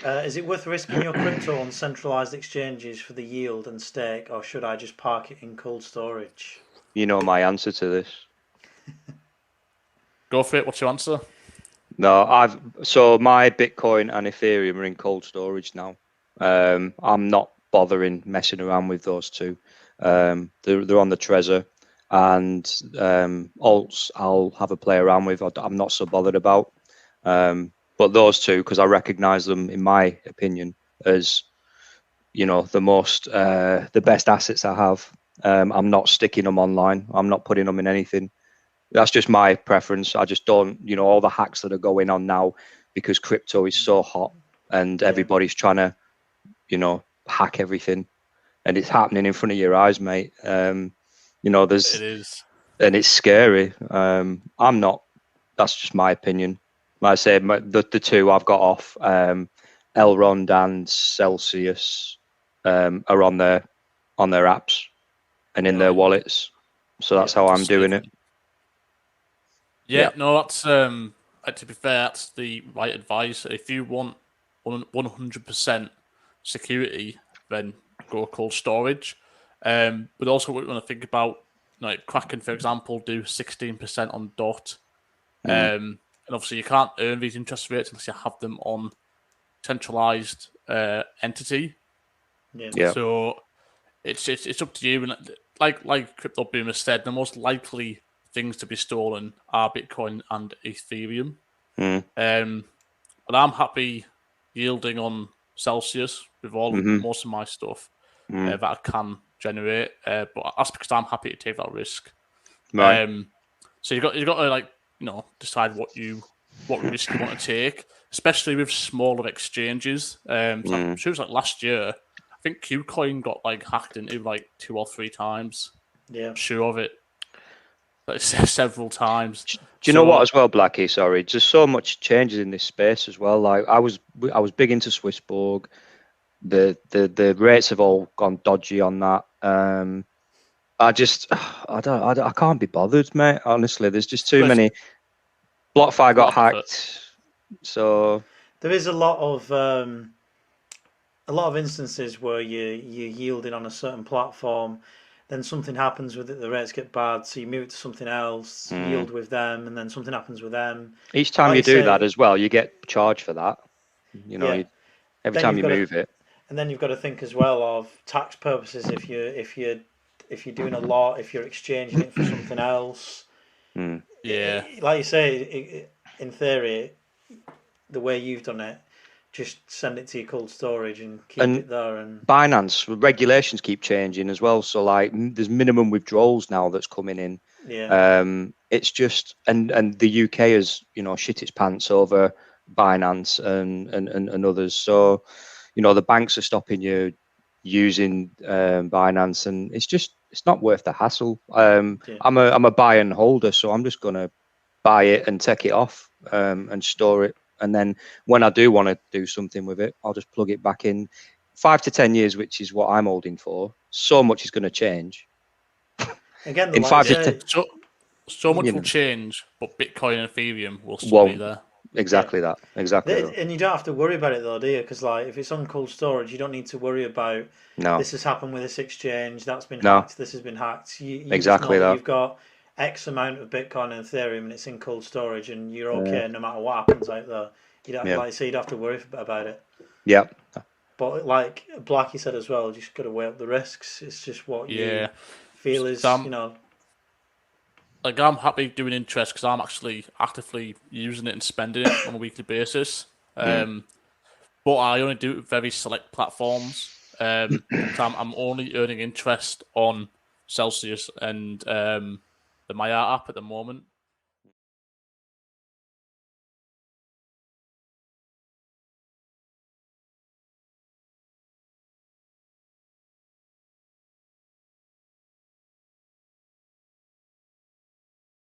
Is it worth risking your crypto on centralized exchanges for the yield and stake, or should I just park it in cold storage? You know my answer to this. Go for it. What's your answer? No, so my Bitcoin and Ethereum are in cold storage now. I'm not bothering messing around with those two. They're on the Trezor, and alts I'll have a play around with. I'm not so bothered about. But those two, because I recognise them, in my opinion, as the best assets I have. I'm not sticking them online. I'm not putting them in anything. That's just my preference. I just don't, all the hacks that are going on now because crypto is so hot and everybody's trying to, hack everything, and it's happening in front of your eyes, mate. There's It is. and it's scary. I'm not. That's just my opinion. Like I said, the two I've got off, Elrond and Celsius, are on their apps and in their wallets. So that's how I'm doing it. Yeah, no, that's to be fair, that's the right advice. If you want 100% security, then go cold storage. But also, what we want to think about, like Kraken, for example, do 16% on DOT. And obviously, you can't earn these interest rates unless you have them on centralized entity. Yeah. So it's up to you. And like Crypto Boomer said, the most likely things to be stolen are Bitcoin and Ethereum. But I'm happy yielding on Celsius with most of my stuff that I can generate. But that's because I'm happy to take that risk. Right. So you've got to decide what risk you want to take, especially with smaller exchanges. So I'm sure it was like last year. I think KuCoin got hacked into 2 or 3 times. Yeah, I'm sure of it. Several times. Do you know what as well, Blackie? Sorry, just so much changes in this space as well. Like I was big into Swissborg. The rates have all gone dodgy on that. I can't be bothered, mate. Honestly, there's just too many. BlockFi got hacked, so there is a lot of instances where you're yielding on a certain platform, then something happens with it, the rates get bad, so you move it to something else, yield with them, and then something happens with them. Each time you do that as well, you get charged for that. Every time you move it. And then you've got to think as well of tax purposes. If you're doing a lot, if you're exchanging it for something else, like you say, in theory, the way you've done it, just send it to your cold storage and keep it there. And Binance regulations keep changing as well. So there's minimum withdrawals now that's coming in. Yeah. It's just and the UK has shit its pants over Binance and others. So the banks are stopping you using Binance, and it's not worth the hassle. I'm a buy and holder, so I'm just gonna buy it and take it off and store it. And then when I do want to do something with it, I'll just plug it back in. 5 to 10 years, which is what I'm holding for. So much is going to change. Again, in 5 to 10, so much will change, but Bitcoin and Ethereum will still be there. Exactly that. Exactly. And you don't have to worry about it though, do you? Because if it's on cold storage, you don't need to worry about this has happened with this exchange, that's been hacked, this has been hacked. You exactly just know that. You've got X amount of Bitcoin and Ethereum, and it's in cold storage, and you're okay no matter what happens out there. You don't you don't have to worry about it. Yeah. But like Blackie said as well, you just got to weigh up the risks. It's just what you feel is I'm happy doing interest because I'm actually actively using it and spending it on a weekly basis. But I only do it with very select platforms. I'm only earning interest on Celsius and the Maya app at the moment.